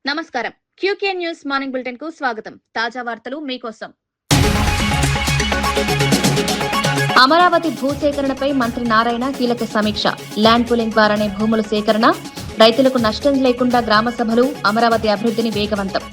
నమస్కారం. QK news morning bulletin కు స్వాగతం. తాజా వార్తలు మీకోసం. అమరావతి భూసేకరణపై మంత్రి నారాయణ కీలక సమీక్ష. ల్యాండ్ పూలింగ్ ద్వారానే భూముల సేకరణ, రైతులకు నష్టం లేకుండా గ్రామ సభలు, అమరావతి అభివృద్ధిని వేగవంతం.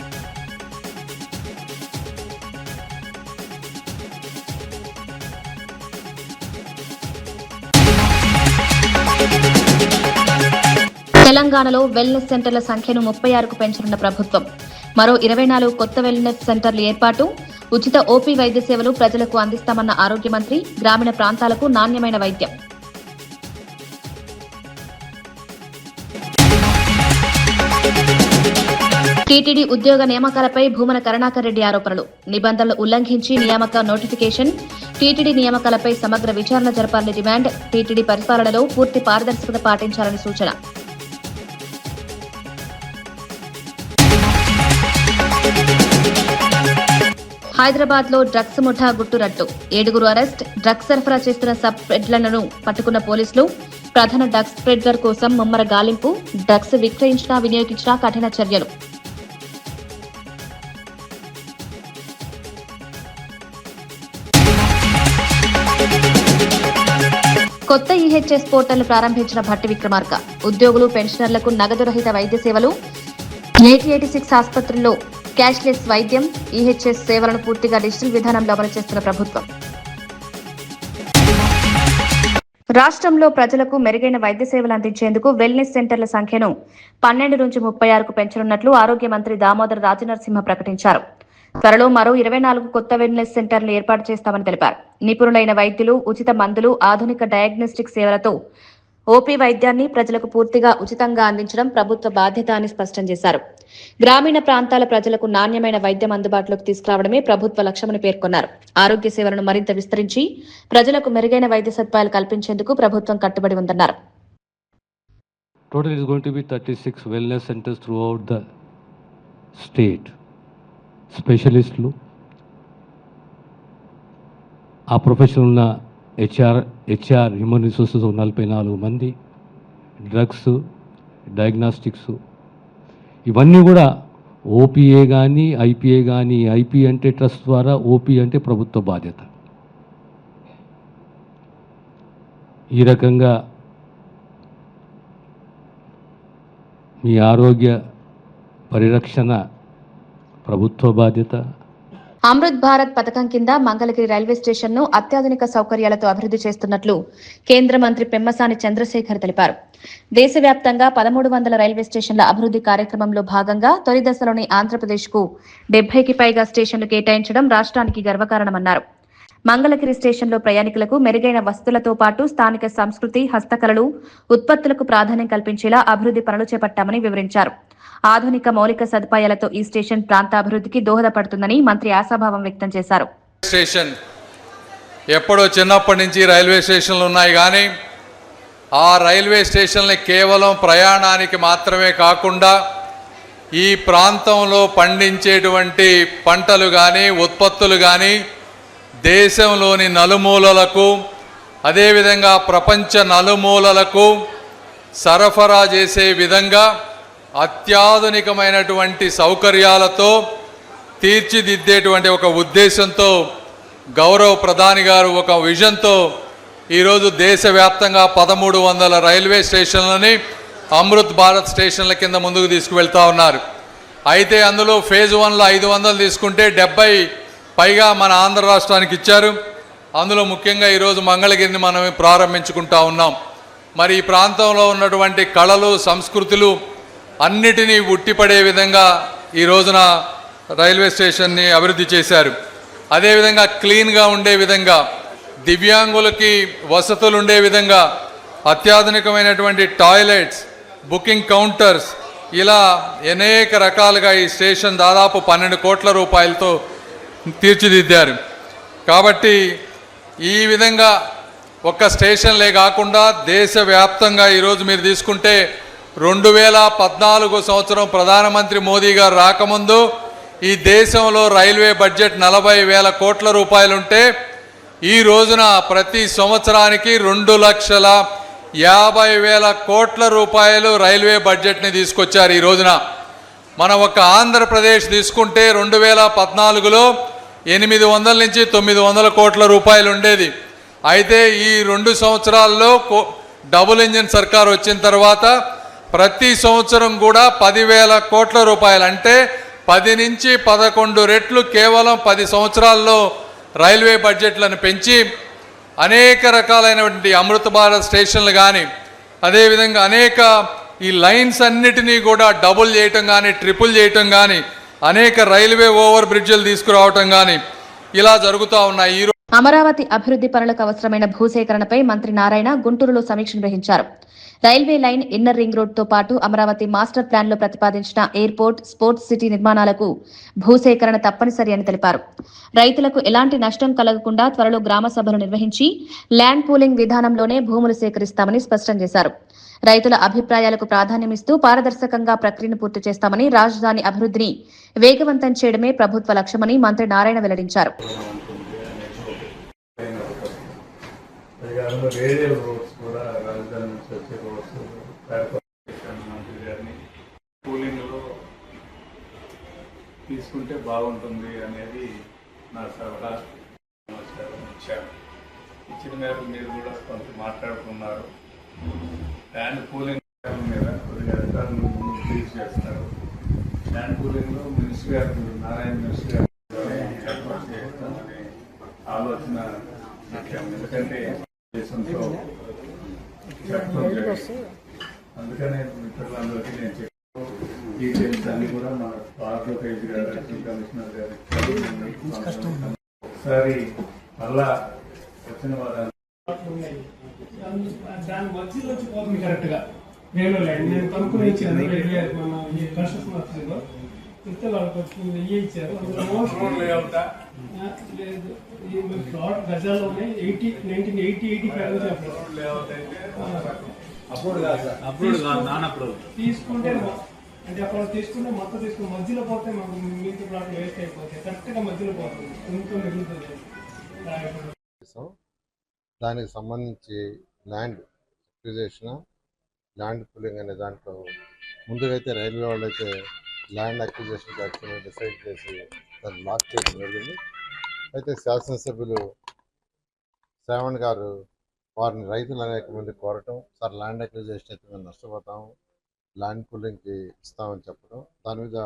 తెలంగాణలో వెల్నెస్ సెంటర్ల సంఖ్యను 36కు పెంచనున్న ప్రభుత్వం. మరో 24 కొత్త వెల్నెస్ సెంటర్ల ఏర్పాటు, ఉచిత ఓపీ వైద్య సేవలు ప్రజలకు అందిస్తామన్న ఆరోగ్య మంత్రి. గ్రామీణ ప్రాంతాలకు నాణ్యమైన వైద్యం. టీటీడీ ఉద్యోగ నియామకాలపై భూమన కరుణాకర్ రెడ్డి ఆరోపణలు. నిబంధనలు ఉల్లంఘించి నియామక నోటిఫికేషన్. టీటీడీ నియామకాలపై సమగ్ర విచారణ జరపాలని డిమాండ్. టీటీడీ పరిపాలనలో పూర్తి పారదర్శకత పాటించాలని సూచన. హైదరాబాద్ లో డ్రగ్స్ ముఠా గుట్టురట్టు. 7 అరెస్ట్. డ్రగ్స్ సరఫరా చేస్తున్న సబ్ పెడ్లర్లను పట్టుకున్న పోలీసులు. ప్రధాన డ్రగ్స్ పెడ్లర్ కోసం ముమ్మర గాలింపు. డ్రగ్స్ విక్రయించినా వినియోగించినా కఠిన చర్యలు. కొత్త ఈహెచ్ఎస్ పోర్టల్ ప్రారంభించిన భట్టి విక్రమార్క. ఉద్యోగులు, పెన్షనర్లకు నగదు రహిత వైద్య సేవలు. 86 ఆసుపత్రుల్లో క్యాష్లెస్ వైద్యం. ఈహెచ్ఎస్ సేవలను పూర్తిగా డిజిటల్ విధానంలో అమలు చేస్తున్న ప్రభుత్వం. రాష్ట్రంలో ప్రజలకు మెరుగైన వైద్య సేవలు అందించేందుకు వెల్నెస్ సెంటర్ల సంఖ్యను 12 నుంచి 36కు పెంచనున్నట్లు ఆరోగ్య మంత్రి దామోదర రాజనరసింహ ప్రకటించారు. త్వరలో మరో 24 కొత్త వెల్నెస్ సెంటర్లు ఏర్పాటు చేస్తామని తెలిపారు. నిపుణులైన వైద్యులు, ఉచిత మందులు, ఆధునిక డయాగ్నోస్టిక్ సేవలతో ఓపీ వైద్యాన్ని ప్రజలకు పూర్తిగా ఉచితంగా అందించడం ప్రభుత్వ బాధ్యత అని స్పష్టం చేశారు. గ్రామీణ ప్రాంతాల ప్రజలకు నాణ్యమైన వైద్యం అందుబాటులోకి తీసుకురావడమే ప్రభుత్వ లక్ష్యమని పేర్కొన్నారు. ఆరోగ్య సేవలను మరింత విస్తరించి ప్రజలకు మెరుగైన వైద్య సదుపాయాలు కల్పించేందుకు ప్రభుత్వం కట్టుబడి ఉందన్నారు. Total is going to be 36 wellness centers throughout the state. స్పెషలిస్టులు, ఆ ప్రొఫెషన్ ఉన్న హెచ్ఆర్ హ్యూమన్ రిసోర్సెస్ 44 మంది, డ్రగ్స్, డయాగ్నాస్టిక్స్, ఇవన్నీ కూడా ఓపీఏ కానీ ఐపీఏ కానీ. ఐపీ అంటే ట్రస్ట్ ద్వారా, ఓపీ అంటే ప్రభుత్వ బాధ్యత. ఈ రకంగా మీ ఆరోగ్య పరిరక్షణ ప్రభుత్వ బాధ్యత. అమృత్ భారత్ పథకం కింద మంగళగిరి రైల్వే స్టేషన్ ను అత్యాధునిక సౌకర్యాలతో అభివృద్ధి చేస్తున్నట్లు కేంద్ర మంత్రి పెమ్మసాని చంద్రశేఖర్ తెలిపారు. దేశవ్యాప్తంగా 1300 రైల్వే స్టేషన్ల అభివృద్ధి కార్యక్రమంలో భాగంగా తొలి దశలోని ఆంధ్రప్రదేశ్ కు 70కి పైగా స్టేషన్లు కేటాయించడం రాష్ట్రానికి గర్వకారణమన్నారు. మంగళగిరి స్టేషన్లో ప్రయాణికులకు మెరుగైన వసతులతో పాటు స్థానిక సంస్కృతి, హస్తకళలు, ఉత్పత్తులకు ప్రాధాన్యం కల్పించేలా అభివృద్ధి పనులు చేపట్టామని వివరించారు. ఆధునిక మౌలిక సదుపాయాలతో ఈ స్టేషన్ ప్రాంతాభివృద్ధికి దోహదపడుతుందని మంత్రి ఆశాభావం వ్యక్తం చేశారు. స్టేషన్ ఎప్పుడో చిన్నప్పటి నుంచి రైల్వే స్టేషన్లు ఉన్నాయి, కానీ ఆ రైల్వే స్టేషన్ని కేవలం ప్రయాణానికి మాత్రమే కాకుండా ఈ ప్రాంతంలో పండించేటువంటి పంటలు కానీ, ఉత్పత్తులు కానీ దేశంలోని నలుమూలలకు, అదేవిధంగా ప్రపంచ నలుమూలలకు సరఫరా చేసే విధంగా అత్యాధునికమైనటువంటి సౌకర్యాలతో తీర్చిదిద్దేటువంటి ఒక ఉద్దేశంతో గౌరవ ప్రధాని గారు ఒక విజన్తో ఈరోజు దేశవ్యాప్తంగా 1300 రైల్వే స్టేషన్లని అమృత్ భారత్ స్టేషన్ల కింద ముందుకు తీసుకువెళ్తా ఉన్నారు. అయితే అందులో ఫేజ్ 1లో 500 తీసుకుంటే 70 పైగా మన ఆంధ్ర రాష్ట్రానికి ఇచ్చారు. అందులో ముఖ్యంగా ఈరోజు మంగళగిరిని మనం ప్రారంభించుకుంటా ఉన్నాం. మరి ఈ ప్రాంతంలో ఉన్నటువంటి కళలు, సంస్కృతులు అన్నిటినీ ఉట్టిపడే విధంగా ఈ రోజున రైల్వే స్టేషన్ని అభివృద్ధి చేశారు. అదేవిధంగా క్లీన్గా ఉండే విధంగా, దివ్యాంగులకి వసతులు ఉండే విధంగా అత్యాధునికమైనటువంటి టాయిలెట్స్, బుకింగ్ కౌంటర్స్, ఇలా అనేక రకాలుగా ఈ స్టేషన్ దాదాపు 12 కోట్ల రూపాయలతో తీర్చిదిద్దారు. కాబట్టి ఈ విధంగా ఒక్క స్టేషన్లే కాకుండా దేశవ్యాప్తంగా ఈరోజు మీరు తీసుకుంటే 2014 సంవత్సరం ప్రధానమంత్రి మోదీ గారు రాకముందు ఈ దేశంలో రైల్వే బడ్జెట్ 40,000 కోట్ల రూపాయలుంటే ఈ రోజున ప్రతి సంవత్సరానికి 2,50,000 కోట్ల రూపాయలు రైల్వే బడ్జెట్ని తీసుకొచ్చారు. ఈ రోజున మన ఒక ఆంధ్రప్రదేశ్ తీసుకుంటే 2014లో 800 నుంచి 900 కోట్ల రూపాయలు ఉండేది. అయితే ఈ 2 సంవత్సరాల్లో డబుల్ ఇంజిన్ సర్కార్ వచ్చిన తర్వాత ప్రతి సంవత్సరం కూడా 10,000 కోట్ల రూపాయలు, అంటే 10 నుంచి 11 రెట్లు కేవలం 10 సంవత్సరాల్లో రైల్వే బడ్జెట్లను పెంచి అనేక రకాలైనటువంటి అమృత భారత్ స్టేషన్లు కానీ, అదేవిధంగా అనేక ఈ లైన్స్ అన్నిటినీ కూడా డబుల్ చేయటం కానీ, ట్రిపుల్ చేయటం కానీ, అనేక రైల్వే ఓవర్ బ్రిడ్జ్లు తీసుకురావటం కానీ ఇలా జరుగుతూ ఉన్నాయి. అమరావతి అభివృద్ధి పనులకు అవసరమైన భూసేకరణపై మంత్రి నారాయణ గుంటూరులో సమీక్ష నిర్వహించారు. రైల్వే లైన్, ఇన్నర్ రింగ్ రోడ్తో పాటు అమరావతి మాస్టర్ ప్లాన్లో ప్రతిపాదించిన ఎయిర్పోర్ట్, స్పోర్ట్స్ సిటీ నిర్మాణాలకు భూసేకరణ తప్పనిసరి అని తెలిపారు. రైతులకు ఎలాంటి నష్టం కలగకుండా త్వరలో గ్రామ సభలు నిర్వహించి ల్యాండ్ పూలింగ్ విధానంలోనే భూములు సేకరిస్తామని స్పష్టం చేశారు. రైతుల అభిప్రాయాలకు ప్రాధాన్యమిస్తూ పారదర్శకంగా ప్రక్రియను పూర్తి చేస్తామని, రాజధాని అభివృద్ధిని వేగవంతం చేయడమే ప్రభుత్వ లక్ష్యమని మంత్రి నారాయణ వెల్లడించారు. రేడియల్ రోడ్స్ కూడా రాజధాని నుంచి వచ్చే రోడ్స్ మంత్రి గారిని కూలింగ్లో తీసుకుంటే బాగుంటుంది అనేది నా సలహా. ఇచ్చాను. ఇచ్చిన మేరకు మీరు కూడా కొంత మాట్లాడుకున్నారు. ల్యాండ్ పూలింగ్ మీద కొద్దిగా అధికారులు రిలీజ్ చేస్తారు. ల్యాండ్ పూలింగ్లో మినిస్టర్ గారు, నారాయణ మినిస్టర్ గారు ఏర్పాటు చేస్తామనే ఆలోచన పెట్టాము. ఎందుకంటే దేశంతో చెప్పడం జరిగింది. అందుకనే మిత్రులందరికీ నేను చెప్పాను. డీటెయిల్స్ అన్ని కూడా మన ఆర్డోకేజ్ గారు, కమిషనర్ గారు ఒకసారి మళ్ళా వచ్చిన వారు దాని మధ్యలో వచ్చి పోతుంది కరెక్ట్ గా. నేను కనుక్కుని ఇచ్చాను. మన ఈ కన్స్ట్రక్షన్ ఆఫీసులో ఇస్తే వాళ్ళకి వచ్చింది ఇచ్చారు. లేదు, ఈ ప్లాట్ గజాల్లోనే 1980-85 తీసుకుంటే, అంటే అక్కడ తీసుకుంటే మొత్తం తీసుకుని మధ్యలో పోతే మాకు మిగతా ప్లాట్ వేస్ట్ అయిపోతాయి. కరెక్ట్ గా మధ్యలో పోతుంది, కొంచెం మిగులుతుంది. దానికి సంబంధించి ల్యాండ్ అక్విజిషన్, ల్యాండ్ పూలింగ్ అనే దాంట్లో ముందుగా అయితే రైల్వే వాళ్ళు అయితే ల్యాండ్ అక్విజిషన్ యాక్చువల్గా డిసైడ్ చేసి దాన్ని లాక్ చేయడం జరిగింది. అయితే శాసనసభ్యులు శ్రావణ్ గారు వారిని రైతులు అనేక మంది కోరటం, సార్ ల్యాండ్ అక్విజిషన్ అయితే మేము నష్టపోతాము, ల్యాండ్ పూలింగ్కి ఇస్తామని చెప్పడం, దాని మీద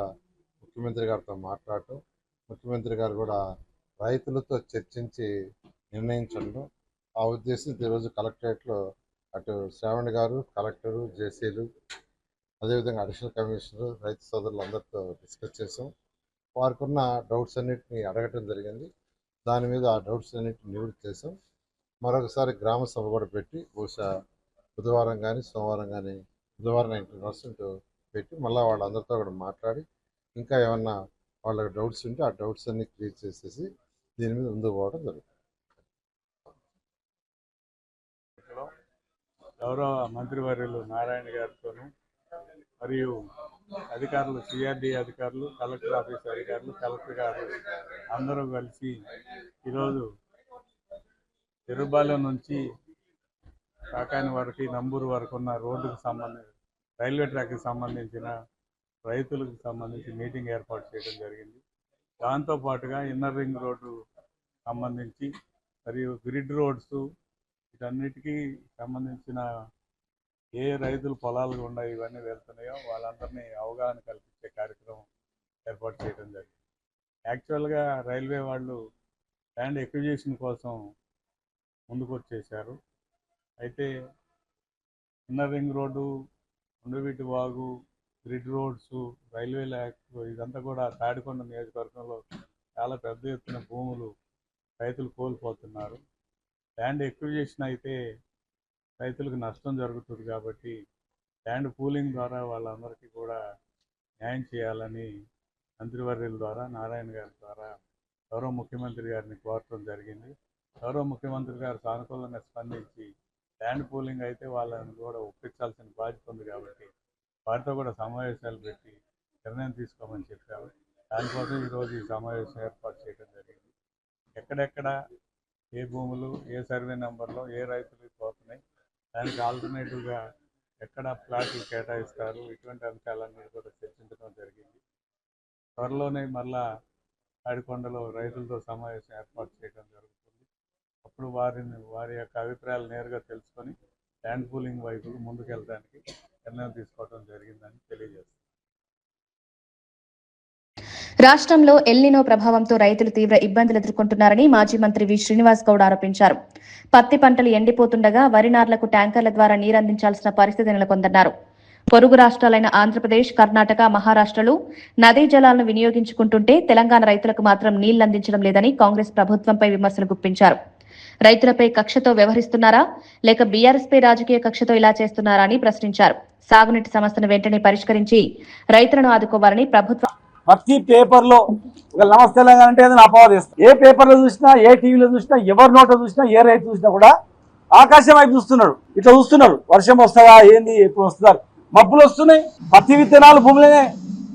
ముఖ్యమంత్రి గారితో మాట్లాడటం, ముఖ్యమంత్రి గారు కూడా రైతులతో చర్చించి నిర్ణయించడం. ఆ ఉద్దేశంతో ఈరోజు కలెక్టరేట్లో అటు శ్రావణ్ గారు, కలెక్టరు, జేసీలు, అదేవిధంగా అడిషనల్ కమిషనర్, రైతు సోదరులు అందరితో డిస్కస్ చేసాం. వారికి ఉన్న డౌట్స్ అన్నింటినీ అడగటం జరిగింది. దాని మీద ఆ డౌట్స్ అన్నింటినీ నివృత్తి చేసాం. మరొకసారి గ్రామ సభ కూడా పెట్టి బహుశా బుధవారం కానీ సోమవారం కానీ, బుధవారం 90% పెట్టి మళ్ళీ వాళ్ళందరితో కూడా మాట్లాడి ఇంకా ఏమన్నా వాళ్ళకి డౌట్స్ ఉంటే ఆ డౌట్స్ అన్ని క్లియర్ చేసేసి దీని మీద ముందుకు పోవడం జరుగుతుంది. గౌరవ మంత్రివర్యులు నారాయణ గారితోనూ మరియు అధికారులు, సిఆర్డీ అధికారులు, కలెక్టర్ ఆఫీస్ అధికారులు, కలెక్టర్ గారు అందరూ కలిసి ఈరోజు తిరుబాలెం నుంచి కాకాని వరకు, నంబూరు వరకు ఉన్న రోడ్డుకు సంబంధించి, రైల్వే ట్రాక్కి సంబంధించిన రైతులకు సంబంధించి మీటింగ్ ఏర్పాటు చేయడం జరిగింది. దాంతోపాటుగా ఇన్నర్ రింగ్ రోడ్డు సంబంధించి మరియు గ్రిడ్ రోడ్స్ వీటన్నిటికీ సంబంధించిన ఏ రైతులు పొలాలు గుండా ఇవన్నీ వెళ్తున్నాయో వాళ్ళందరినీ అవగాహన కల్పించే కార్యక్రమం ఏర్పాటు చేయడం జరిగింది. యాక్చువల్గా రైల్వే వాళ్ళు ల్యాండ్ ఎక్విజిషన్ కోసం ముందుకు వచ్చేసారు. అయితే ఇన్నర్ రింగ్ రోడ్డు, ఉండవీటి వాగు, గ్రిడ్ రోడ్స్, రైల్వే ల్యాక్ ఇదంతా కూడా తాడికొండ నియోజకవర్గంలో చాలా పెద్ద ఎత్తున భూములు రైతులు కోల్పోతున్నారు. ల్యాండ్ ఎక్విజిషన్ అయితే రైతులకు నష్టం జరుగుతుంది కాబట్టి ల్యాండ్ పూలింగ్ ద్వారా వాళ్ళందరికీ కూడా న్యాయం చేయాలని మంత్రివర్యుల ద్వారా, నారాయణ గారి ద్వారా గౌరవ ముఖ్యమంత్రి గారిని కోరటం జరిగింది. గౌరవ ముఖ్యమంత్రి గారు సానుకూలంగా స్పందించి ల్యాండ్ పూలింగ్ అయితే వాళ్ళని కూడా ఒప్పించాల్సిన బాధ్యత ఉంది కాబట్టి వారితో కూడా సమావేశాలు పెట్టి నిర్ణయం తీసుకోమని చెప్పారు. దానికోసం ఈరోజు ఈ సమావేశం ఏర్పాటు చేయడం జరిగింది. ఎక్కడెక్కడ ఏ భూములు, ఏ సర్వే నెంబర్లో ఏ రైతులకు పోతున్నాయి, దానికి ఆల్టర్నేటివ్గా ఎక్కడ ప్లాట్లు కేటాయిస్తారు, ఇటువంటి అంశాలన్నీ కూడా చర్చించడం జరిగింది. త్వరలోనే మళ్ళా తాడికొండలో రైతులతో సమావేశం ఏర్పాటు చేయడం జరుగుతుంది. అప్పుడు వారి యొక్క అభిప్రాయాలు నేరుగా తెలుసుకొని ల్యాండ్ పూలింగ్ వైపు ముందుకెళ్ళడానికి నిర్ణయం తీసుకోవడం జరిగిందని తెలియజేస్తుంది. రాష్ట్రంలో ఎల్నినో ప్రభావంతో రైతులు తీవ్ర ఇబ్బందులు ఎదుర్కొంటున్నారని మాజీ మంత్రి వి శ్రీనివాస్ గౌడ్ ఆరోపించారు. పత్తి పంటలు ఎండిపోతుండగా వరి నార్లకు ట్యాంకర్ల ద్వారా నీరందించాల్సిన పరిస్థితి నెలకొందన్నారు. పొరుగు రాష్ట్రాలైన ఆంధ్రప్రదేశ్, కర్ణాటక, మహారాష్ట్రలు నదీ జలాలను వినియోగించుకుంటుంటే తెలంగాణ రైతులకు మాత్రం నీళ్లందించడం లేదని కాంగ్రెస్ ప్రభుత్వంపై విమర్శలు గుప్పించారు. రైతులపై కక్షతో వ్యవహరిస్తున్నారా లేక బీఆర్ఎస్పై రాజకీయ కక్షతో ఇలా చేస్తున్నారా అని ప్రశ్నించారు. సాగునీటి సమస్యను వెంటనే పరిష్కరించి రైతులను ఆదుకోవాలని ప్రభుత్వం ప్రతి పేపర్లో ఒక నమస్తే తెలంగాణ అంటే ఏదైనా అపవాదిస్తారు. ఏ పేపర్లో చూసినా, ఏ టీవీలో చూసినా, ఎవరి నోట చూసినా, ఏ రైతు చూసినా కూడా ఆకాశం వైపు చూస్తున్నాడు. ఇట్లా చూస్తున్నారు, వర్షం వస్తుందా, ఏంది, ఎప్పుడు వస్తున్నారు, మబ్బులు వస్తున్నాయి. పత్తి విత్తనాలు భూమిలోనే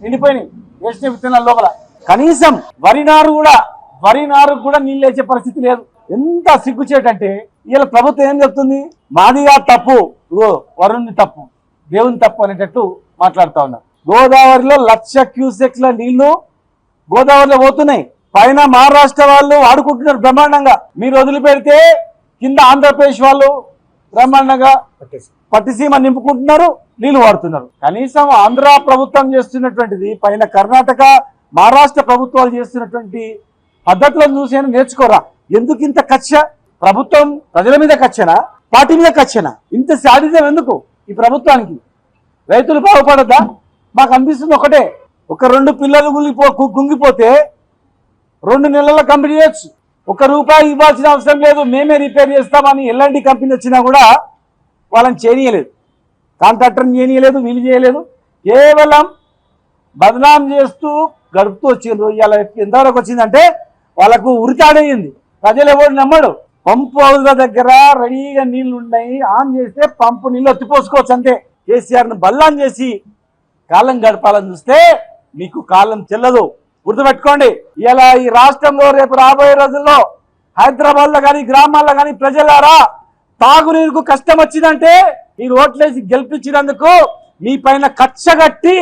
ఎండిపోయినాయి, వేసిన విత్తనాల లోపల. కనీసం వరి నారు కూడా నీళ్ళు వేసే పరిస్థితి లేదు. ఎంత సిగ్గుచేటంటే ఇలా ప్రభుత్వం ఏం చెప్తుంది, మాదిగా తప్పు, వరుణ్ణి తప్పు, దేవుని తప్పు అనేటట్టు మాట్లాడుతా ఉన్నారు. గోదావరిలో 1,00,000 క్యూసెక్ల నీళ్లు గోదావరిలో పోతున్నాయి. పైన మహారాష్ట్ర వాళ్ళు వాడుకుంటున్నారు బ్రహ్మాండంగా. మీరు వదిలిపెడితే కింద ఆంధ్రప్రదేశ్ వాళ్ళు బ్రహ్మాండంగా పట్టిసీమ నింపుకుంటున్నారు, నీళ్లు వాడుతున్నారు. కనీసం ఆంధ్ర ప్రభుత్వం చేస్తున్నటువంటిది, పైన కర్ణాటక, మహారాష్ట్ర ప్రభుత్వాలు చేస్తున్నటువంటి పద్ధతులను చూసి నేర్చుకోరా. ఎందుకు ఇంత కక్ష? ప్రభుత్వం ప్రజల మీద కక్షనా, పార్టీ మీద కక్షనా? ఇంత శాడిజం ఎందుకు ఈ ప్రభుత్వానికి? రైతులు బాగుపడద్దా? మాకు అనిపిస్తుంది ఒకటే, ఒక 2 పిల్లలు కుంగిపోతే 2 నెలల్లో కంప్లీట్ చేయొచ్చు. ₹1 ఇవ్వాల్సిన అవసరం లేదు, మేమే రిపేర్ చేస్తామని ఎల్ఎన్టీ కంపెనీ వచ్చినా కూడా వాళ్ళని చేయనీయలేదు, కాంట్రాక్టర్ని చేయనీయలేదు, వీలు చేయలేదు. కేవలం బదనాం చేస్తూ గడుపుతూ వచ్చిండ్రు. ఇలా ఎంతవరకు వచ్చిందంటే వాళ్ళకు ఉరితాడయింది. ప్రజలు ఎవరు నమ్మడు. పంపు హౌస్ల దగ్గర రెడీగా నీళ్లు ఉన్నాయి, ఆన్ చేస్తే పంపు నీళ్ళు ఒత్తిపోసుకోవచ్చు అంతే. కేసీఆర్ను బల్లాన్ చేసి కాలం గడపాలని చూస్తే మీకు కాలం చెల్లదు, గుర్తుపెట్టుకోండి. ఇలా ఈ రాష్ట్రంలో రేపు రాబోయే రోజుల్లో హైదరాబాద్ లో కానీ, గ్రామాల్లో కానీ ప్రజలారా, తాగునీరుకు కష్టం వచ్చిందంటే మీరు ఓట్లేసి గెలిపించినందుకు మీ పైన కచ్చగట్టి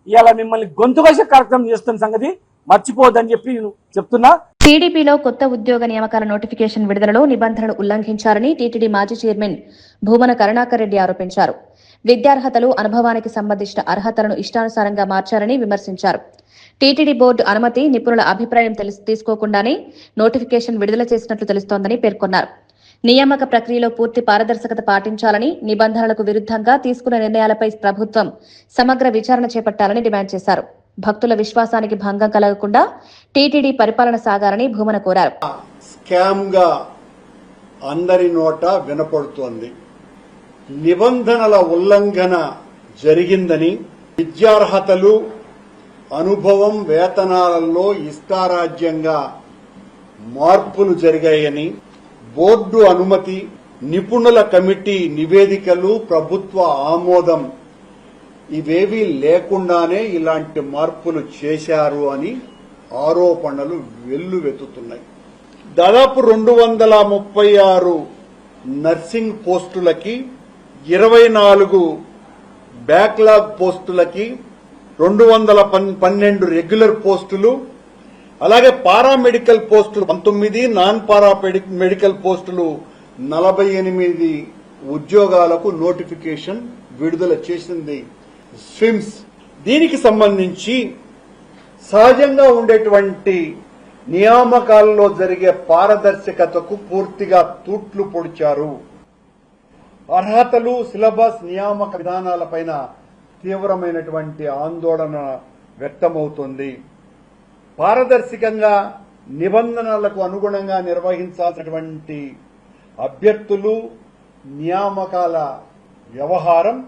ఇలా మిమ్మల్ని గొంతుకొచ్చే కార్యక్రమం చేస్తున్న సంగతి మర్చిపోవద్దని చెప్పి నేను చెప్తున్నా. టీడీపీలో కొత్త ఉద్యోగ నియామకాల నోటిఫికేషన్ విడుదలలో నిబంధనలు ఉల్లంఘించారని టీటీడీ మాజీ చైర్మన్ భూమన కరుణాకర్ రెడ్డి ఆరోపించారు. విద్యార్హతలు, అనుభవానికి సంబంధించిన అర్హతలను ఇష్టానుసారంగా మార్చారని విమర్శించారు. టీటీడీ బోర్డు అనుమతి, నిపుణుల అభిప్రాయం తీసుకోకుండానే నోటిఫికేషన్ విడుదల చేసినట్లు తెలుస్తోందని పేర్కొన్నారు. నియామక ప్రక్రియలో పూర్తి పారదర్శకత పాటించాలని, నిబంధనలకు విరుద్ధంగా తీసుకున్న నిర్ణయాలపై ప్రభుత్వం సమగ్ర విచారణ చేపట్టాలని డిమాండ్ చేశారు. భక్తుల విశ్వాసానికి భంగం కలగకుండా టీటీడీ పరిపాలన సాగాలని భూమన కోరారు. స్కామ్ గా అందరి నోట వినపడుతోంది. నిబంధనల ఉల్లంఘన జరిగిందని, విద్యార్హతలు, అనుభవం, వేతనాలలో ఇష్టారాజ్యంగా మార్పులు జరిగాయని, బోర్డు అనుమతి, నిపుణుల కమిటీ నివేదికలు, ప్రభుత్వ ఆమోదం ఇవేవీ లేకుండానే ఇలాంటి మార్పులు చేశారు అని ఆరోపణలు వెల్లువెత్తుతున్నాయి. దాదాపు 236 నర్సింగ్ పోస్టులకి, 24 బ్యాక్లాగ్ పోస్టులకి, 212 రెగ్యులర్ పోస్టులు, అలాగే పారామెడికల్ పోస్టులు 19, నాన్ పారా మెడికల్ పోస్టులు 48 ఉద్యోగాలకు నోటిఫికేషన్ విడుదల చేసింది స్విమ్స్. దీనికి సంబంధించి సహజంగా ఉండేటువంటి నియామకాల్లో జరిగే పారదర్శకతకు పూర్తిగా తూట్లు పొడిచారు. అర్హతలు, సిలబస్, నియామక విధానాలపైన తీవ్రమైనటువంటి ఆందోళన వ్యక్తమవుతోంది. పారదర్శకంగా నిబంధనలకు అనుగుణంగా నిర్వహించాల్సినటువంటి అభ్యర్థులు, నియామకాల వ్యవహారం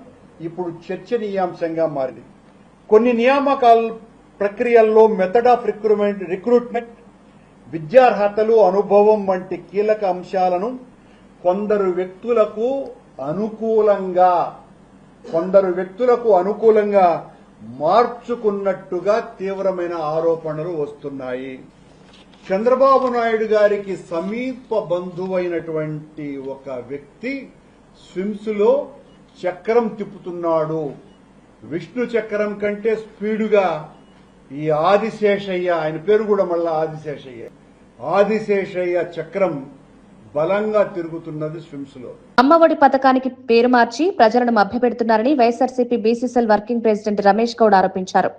ఇప్పుడు చర్చనీయాంశంగా మారింది. కొన్ని నియామకాల ప్రక్రియల్లో మెథడ్ ఆఫ్ రిక్రూట్మెంట్, విద్యార్హతలు, అనుభవం వంటి కీలక అంశాలను కొందరు వ్యక్తులకు అనుకూలంగా మార్చుకున్నట్టుగా తీవ్రమైన ఆరోపణలు వస్తున్నాయి. చంద్రబాబు నాయుడు గారికి సమీప బంధువైనటువంటి ఒక వ్యక్తి స్విమ్స్ లో చక్రం తిప్పుతున్నాడు. విష్ణు చక్రం కంటే స్పీడుగా ఈ ఆదిశేషయ్య, ఆయన పేరు కూడా మళ్ళా ఆదిశేషయ్య చక్రం బలంగా తిరుగుతున్నది స్విమ్స్ లో. అమ్మఒడి పథకానికి పేరు మార్చి ప్రజలను మభ్యపెడుతున్నారని వైఎస్ఆర్సీపీ బీసీసీఎల్ వర్కింగ్ ప్రెసిడెంట్ రమేష్ గౌడ్ ఆరోపించారు.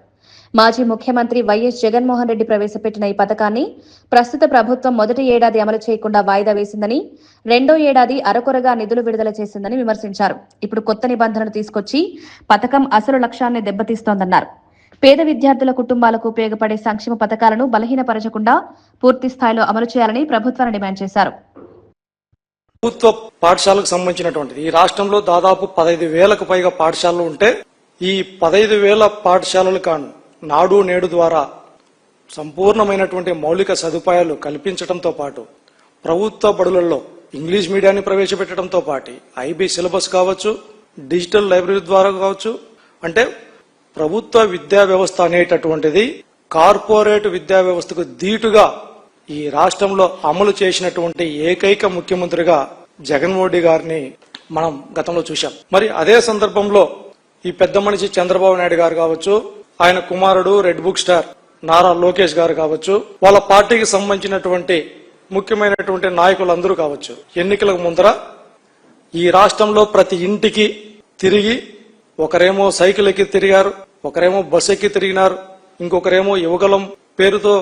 మాజీ ముఖ్యమంత్రి వైఎస్ జగన్మోహన్ రెడ్డి ప్రవేశపెట్టిన ఈ పథకాన్ని ప్రస్తుత ప్రభుత్వం మొదటి ఏడాది అమలు చేయకుండా వాయిదా వేసిందని, రెండో ఏడాది అరకొరగా నిధులు విడుదల చేసిందని విమర్శించారు. ఇప్పుడు కొత్త నిబంధనలు తీసుకొచ్చి పథకం అసలు లక్ష్యాన్ని దెబ్బతీస్తోందన్నారు. పేద విద్యార్థుల కుటుంబాలకు ఉపయోగపడే సంక్షేమ పథకాలను బలహీనపరచకుండా పూర్తి స్థాయిలో అమలు చేయాలని ప్రభుత్వాన్ని డిమాండ్ చేశారు. ప్రభుత్వ పాఠశాలకు సంబంధించినటువంటిది ఈ రాష్ట్రంలో దాదాపు 15,000కు పైగా పాఠశాలలు ఉంటే ఈ 15,000 పాఠశాలలు కాను నాడు నేడు ద్వారా సంపూర్ణమైనటువంటి మౌలిక సదుపాయాలు కల్పించడంతో పాటు ప్రభుత్వ బడులలో ఇంగ్లీష్ మీడియాన్ని ప్రవేశపెట్టడంతో పాటు ఐబీ సిలబస్ కావచ్చు, డిజిటల్ లైబ్రరీ ద్వారా కావచ్చు, అంటే ప్రభుత్వ విద్యా వ్యవస్థ అనేటటువంటిది కార్పొరేట్ విద్యా వ్యవస్థకు ధీటుగా ఈ రాష్ట్రంలో అమలు చేసినటువంటి ఏకైక ముఖ్యమంత్రిగా జగన్మోహన్ రెడ్డి గారిని మనం గతంలో చూశాం. మరి అదే సందర్భంలో ఈ పెద్ద మనిషి చంద్రబాబు నాయుడు గారు కావచ్చు, ఆయన కుమారుడు red book star Nara Lokesh గారు కావచ్చు, వాళ్ళ పార్టీకి సంబంధించినటువంటి ముఖ్యమైనటువంటి నాయకులందరూ కావచ్చు, ఎన్నికలకు ముందర ఈ రాష్ట్రంలో ప్రతి ఇంటికి తిరిగి ఒకరేమో సైకిల్ ఎక్కి తిరిగారు, ఒకరేమో బస్సు ఎక్కి తిరిగినారు, ఇంకొకరేమో యువగలం పేరుతో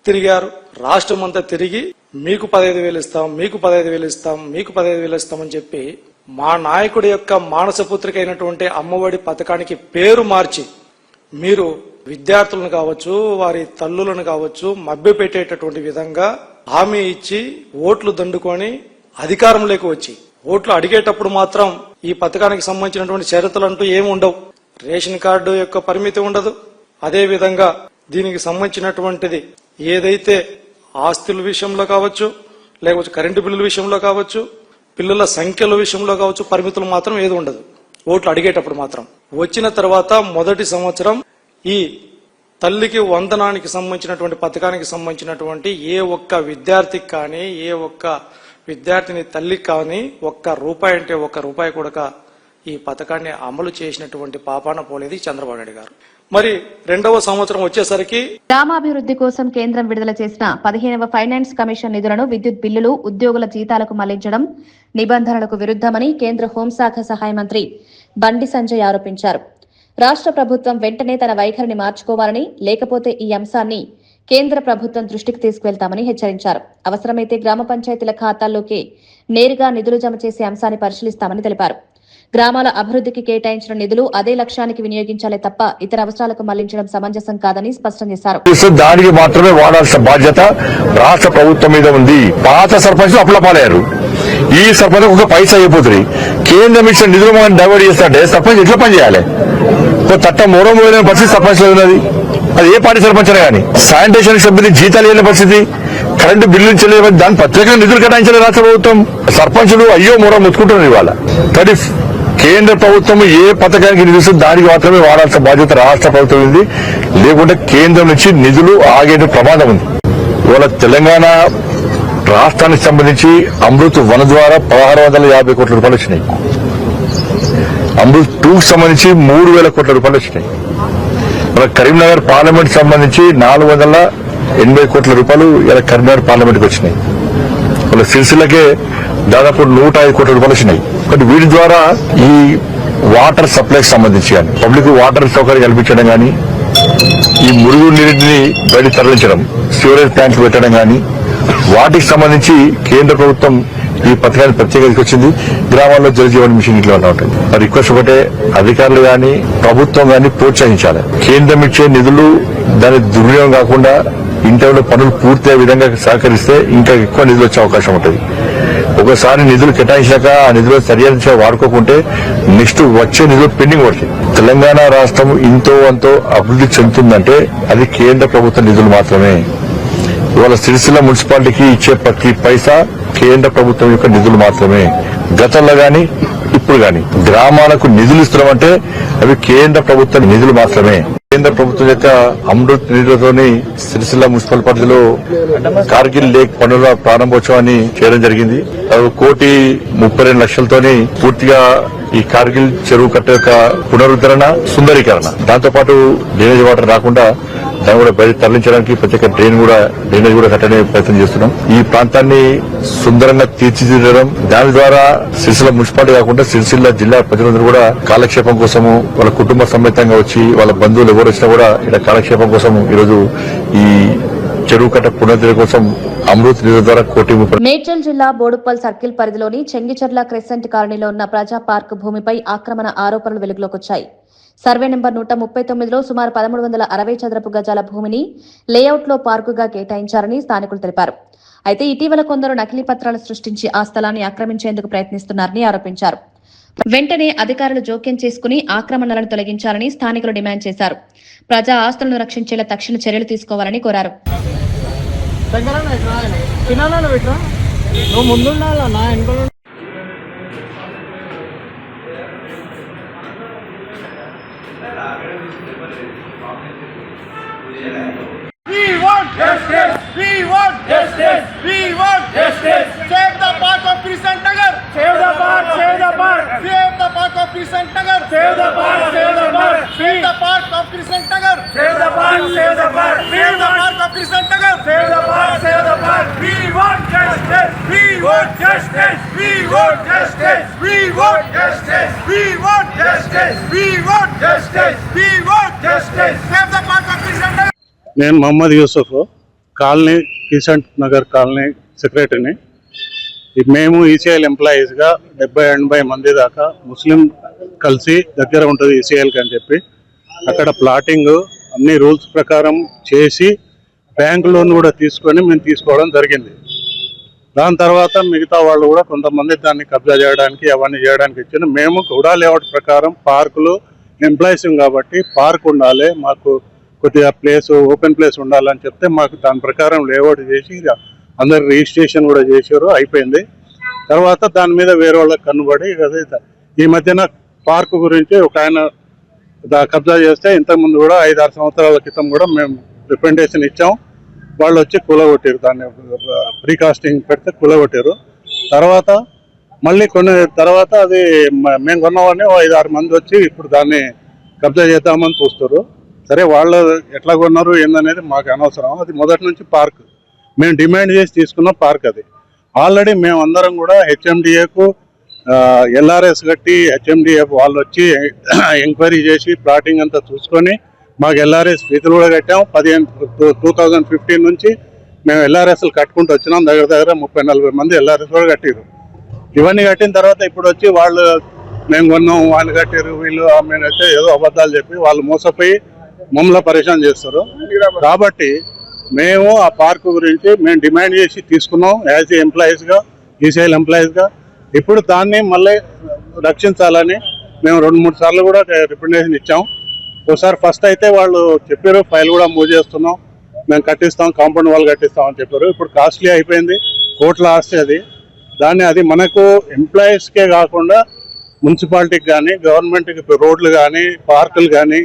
తిరిగారు. రాష్ట్రం అంతా తిరిగి మీకు 15,000 ఇస్తాం, మీకు 15,000 ఇస్తాం, మీకు 15,000 ఇస్తామని చెప్పి మా నాయకుడి యొక్క మానసపుత్రిక అయినటువంటి అమ్మఒడి పథకానికి పేరు మార్చి మీరు విద్యార్థులను కావచ్చు, వారి తల్లులను కావచ్చు మభ్యపెట్టేటటువంటి విధంగా హామీ ఇచ్చి ఓట్లు దండుకొని అధికారంలోకి వచ్చి ఓట్లు అడిగేటప్పుడు మాత్రం ఈ పథకానికి సంబంధించినటువంటి షరతులు అంటూ ఏమి ఉండవు. రేషన్ కార్డు యొక్క పరిమితి ఉండదు. అదే విధంగా దీనికి సంబంధించినటువంటిది ఏదైతే ఆస్తుల విషయంలో కావచ్చు, లేకపోతే కరెంటు బిల్లుల విషయంలో కావచ్చు, పిల్లల సంఖ్యల విషయంలో కావచ్చు, పరిమితులు మాత్రం ఏది ఉండదు ఓట్లు అడిగేటప్పుడు మాత్రం. వచ్చిన తర్వాత మొదటి సంవత్సరం ఈ తల్లికి వందనానికి సంబంధించినటువంటి పథకానికి సంబంధించినటువంటి ఏ ఒక్క విద్యార్థికి కానీ, ఏ ఒక్క విద్యార్థిని తల్లికి కానీ ₹1 అంటే ₹1 కూడా ఈ పథకాన్ని అమలు చేసినటువంటి పాపాన పోలేదు చంద్రబాబు నాయుడు గారు. మరి రెండవ సంవత్సరం వచ్చేసరికి గ్రామాభివృద్ధి కోసం కేంద్రం విడుదల చేసిన 15వ ఫైనాన్స్ కమిషన్ నిధులను విద్యుత్ బిల్లులు, ఉద్యోగుల జీతాలకు మళ్లించడం నిబంధనలకు విరుద్దమని కేంద్ర హోంశాఖ సహాయ మంత్రి బండి సంజయ్ ఆరోపించారు. రాష్ట్ర ప్రభుత్వం వెంటనే తన వైఖరిని మార్చుకోవాలని, లేకపోతే ఈ అంశాన్ని కేంద్ర ప్రభుత్వం దృష్టికి తీసుకువెళ్తామని హెచ్చరించారు. అవసరమైతే గ్రామ పంచాయతీల ఖాతాల్లోకి నేరుగా నిధులు జమ చేసే అంశాన్ని పరిశీలిస్తామని తెలిపారు. గ్రామాల అభివృద్ధికి కేటాయించిన నిధులు అదే లక్ష్యానికి వినియోగించాలే తప్ప ఇతర అవసరాలకు మళ్లించడం సమంజసం కాదని స్పష్టం చేశారు. దానికి మాత్రమే వాడాల్సిన బాధ్యత రాష్ట్ర ప్రభుత్వం మీద ఉంది. పాత సర్పంచ్లు అప్లపాలయ్యారు. ఈ సర్పంచ్ ఒక పైసా అయిపోతుంది. కేంద్రం ఇచ్చిన నిధులు మనం డైవర్ట్ చేస్తాంటే సర్పంచ్ ఎట్లా పనిచేయాలి? తట్ట మూడో మూడైన పరిస్థితి సర్పంచ్ లో ఉన్నది. అది ఏ పార్టీ సర్పంచ్ కానీ. శానిటేషన్ సిబ్బంది జీతాలు లేని పరిస్థితి, కరెంటు బిల్లులు చెల్లి దాని ప్రత్యేకంగా నిధులు కేటాయించలేదు రాష్ట్ర ప్రభుత్వం. సర్పంచులు అయ్యో మూడో ముత్తుకుంటున్నారు ఇవాళ. కానీ కేంద్ర ప్రభుత్వం ఏ పథకానికి నిధులు దానికి మాత్రమే వాడాల్సిన బాధ్యత రాష్ట్ర ప్రభుత్వం ఉంది. లేకుంటే కేంద్రం నుంచి నిధులు ఆగే ప్రమాదం ఉంది. ఇవాళ తెలంగాణ రాష్ట్రానికి సంబంధించి అమృత్ 1 ద్వారా 1650 కోట్ల రూపాయలు వచ్చినాయి. అమృత్ 2కు సంబంధించి 3000 కోట్ల రూపాయలు వచ్చినాయి. మన కరీంనగర్ పార్లమెంట్ సంబంధించి 480 కోట్ల రూపాయలు ఇలా కరీంనగర్ పార్లమెంట్కి వచ్చినాయి. వాళ్ళ సిరిసిల్లకే దాదాపు 105 కోట్ల రూపాయలు వచ్చినాయి. బట్ వీటి ద్వారా ఈ వాటర్ సప్లైకి సంబంధించి కానీ, పబ్లిక్ వాటర్ సౌకర్యం కల్పించడం కానీ, ఈ మురుగు నీటిని బయట తరలించడం, స్టోరేజ్ ట్యాంకులు పెట్టడం కానీ, వాటికి సంబంధించి కేంద్ర ప్రభుత్వం ఈ పథకాన్ని ప్రత్యేకంగా వచ్చింది. గ్రామాల్లో జలజీవన్ మిషన్ ఇట్లా ఉంటాయి. రిక్వెస్ట్ ఒకటే, అధికారులు కానీ ప్రభుత్వం కానీ ప్రోత్సహించాలి. కేంద్రం ఇచ్చే నిధులు దాని దుర్వినియోగం కాకుండా ఇంటర్లో పనులు పూర్తయ్యే విధంగా సహకరిస్తే ఇంకా ఎక్కువ నిధులు వచ్చే అవకాశం ఉంటుంది. ఒకసారి నిధులు కేటాయించాక ఆ నిధులు సరైన వాడుకోకుంటే నెక్స్ట్ వచ్చే నిధులు పెండింగ్ పడుతుంది. తెలంగాణ రాష్ట్రం ఇంతో అంతో అభివృద్ధి చెందుతుందంటే అది కేంద్ర ప్రభుత్వ నిధులు మాత్రమే. ఇవాళ సిరిసిల్ల మున్సిపాలిటీకి ఇచ్చే ప్రతి పైసా కేంద్ర ప్రభుత్వం యొక్క నిధులు మాత్రమే. గతంలో గాని ఇప్పుడు గాని గ్రామాలకు నిధులు ఇస్తున్నామంటే అవి కేంద్ర ప్రభుత్వ నిధులు మాత్రమే. కేంద్ర ప్రభుత్వం యొక్క అమృత్ నిధులతోని సిరిసిల్ల మున్సిపల్ పరిధిలో కార్గిల్ లేక్ పనుల ప్రారంభోత్సవాన్ని చేయడం జరిగింది. 1,32,00,000తోని పూర్తిగా ఈ కార్గిల్ చెరువు కట్ట యొక్క పునరుద్ధరణ, సుందరీకరణ, దాంతోపాటు డ్రైనేజ్ వాటర్ రాకుండా దాన్ని కూడా బయట తరలించడానికి ప్రత్యేక డ్రైనేజ్ కూడా కట్టడానికి ప్రయత్నం చేస్తున్నాం. ఈ ప్రాంతాన్ని సుందరంగా తీర్చిదిద్దడం, దాని ద్వారా సిరిసిల్ల మున్సిపాలిటీ కాకుండా సిరిసిల్ల జిల్లా ప్రజలందరూ కూడా కాలక్షేపం కోసము వాళ్ళ కుటుంబ సమేతంగా వచ్చి వాళ్ళ బంధువులు ఎవరు వచ్చినా కూడా ఇక్కడ కాలక్షేపం కోసం ఈరోజు ఈ చెరువు కట్ట పునరుద్ధరణ కోసం అమృత్ నిధుల ద్వారా మేడ్చల్ జిల్లా బోడుప్పల్ సర్కిల్ పరిధిలోని చెంగిచెర్ల క్రెసెంట్ కాలనీలో ఉన్న ప్రజా పార్క్ భూమిపై ఆక్రమణ ఆరోపణలు వెలుగులోకొచ్చాయి. సర్వే నెంబర్ 139లో సుమారు 1360 చదరపు గజాల భూమిని లేఅవుట్లో పార్కుగా కేటాయించారని స్థానికులు తెలిపారు. అయితే ఇటీవల కొందరు నకిలీ పత్రాలు సృష్టించి ఆ స్థలాన్ని ఆక్రమించేందుకు ప్రయత్నిస్తున్నారని ఆరోపించారు. వెంటనే అధికారులు జోక్యం చేసుకుని ఆక్రమణలను తొలగించాలని స్థానికులు డిమాండ్ చేశారు. ప్రజా ఆస్తులను రక్షించేలా తక్షణ చర్యలు తీసుకోవాలని కోరారు. We want justice. We want justice. We want justice. Save the park of Crescent Nagar. Save the park. Save the park. Save the park of Crescent Nagar. Save the park. Save the park. Save the park of Crescent Nagar. Save the park. Save the park. Save the park of Crescent Nagar. Save the park. Save the park. We want justice. We want justice. We want justice. We want justice. We want justice. We want justice. We want justice. Save the park of Crescent Nagar. నేను Mohammed Yusuf, colony Crescent Nagar colony సెక్రటరీని. మేము ECIL ఎంప్లాయీస్గా 70-80 మంది దాకా ముస్లిం కలిసి దగ్గర ఉంటుంది ఈసీఐఎల్కి అని చెప్పి అక్కడ ప్లాటింగ్ అన్ని రూల్స్ ప్రకారం చేసి బ్యాంక్ లోన్ కూడా తీసుకొని మేము తీసుకోవడం జరిగింది. దాని తర్వాత మిగతా వాళ్ళు కూడా కొంతమంది దాన్ని కబ్జా చేయడానికి అవన్నీ చేయడానికి ఇచ్చిన మేము కూడా లేఅవుట్ ప్రకారం పార్కులు ఎంప్లాయీస్ కాబట్టి పార్క్ ఉండాలి, మాకు కొద్దిగా ప్లేస్ ఓపెన్ ప్లేస్ ఉండాలని చెప్తే మాకు దాని ప్రకారం లేఅవుట్ చేసి అందరు రిజిస్ట్రేషన్ కూడా చేశారు, అయిపోయింది. తర్వాత దాని మీద వేరే వాళ్ళకి కనుబడి అదే ఈ మధ్యన పార్కు గురించి ఒక ఆయన కబ్జా చేస్తే ఇంతకుముందు కూడా 5-6 సంవత్సరాల క్రితం కూడా మేము రిప్రజెంటేషన్ ఇచ్చాం. వాళ్ళు వచ్చి కూలగొట్టారు, దాన్ని ప్రీకాస్టింగ్ పెడితే కూలగొట్టారు. తర్వాత మళ్ళీ కొన్ని తర్వాత అది మేము కొన్నామని 5-6 మంది వచ్చి ఇప్పుడు దాన్ని కబ్జా చేద్దామని చూస్తారు. సరే వాళ్ళు ఎట్లా కొన్నారు ఏందనేది మాకు అనవసరం. అది మొదటి నుంచి పార్క్ మేము డిమాండ్ చేసి తీసుకున్న పార్క్. అది ఆల్రెడీ మేము అందరం కూడా హెచ్ఎండిఏకు ఎల్ఆర్ఎస్ కట్టి హెచ్ఎండిఏ వాళ్ళు వచ్చి ఎంక్వైరీ చేసి ప్లాటింగ్ అంతా చూసుకొని మాకు ఎల్ఆర్ఎస్ ఫీజులు కూడా కట్టాము. 2015 నుంచి మేము ఎల్ఆర్ఎస్లు కట్టుకుంటూ వచ్చినాం. దగ్గర 30-40 మంది ఎల్ఆర్ఎస్ కూడా కట్టారు. ఇవన్నీ కట్టిన తర్వాత ఇప్పుడు వచ్చి వాళ్ళు మేము కొన్నాం, వాళ్ళు కట్టారు, వీళ్ళు అయితే ఏదో అబద్ధాలు చెప్పి వాళ్ళు మోసపోయి మమ్మల్ని పరేషాన్ చేస్తారు. కాబట్టి మేము ఆ పార్క్ గురించి మేము డిమాండ్ చేసి తీసుకున్నాం యాజ్ ఎంప్లాయీస్గా, ఈసీఐఎల్ ఎంప్లాయీస్గా. ఇప్పుడు దాన్ని మళ్ళీ రక్షించాలని మేము 2-3 సార్లు కూడా రిప్రజెంటేషన్ ఇచ్చాం. ఒకసారి ఫస్ట్ అయితే వాళ్ళు చెప్పారు ఫైల్ కూడా మూవ్ చేస్తున్నాం, మేము కట్టిస్తాం, కాంపౌండ్ వాల్ కట్టిస్తామని చెప్పారు. ఇప్పుడు కాస్ట్లీ అయిపోయింది, కోట్ల ఆస్తి అది. అది మనకు ఎంప్లాయీస్కే కాకుండా మున్సిపాలిటీకి కానీ గవర్నమెంట్కి రోడ్లు కానీ పార్కులు కానీ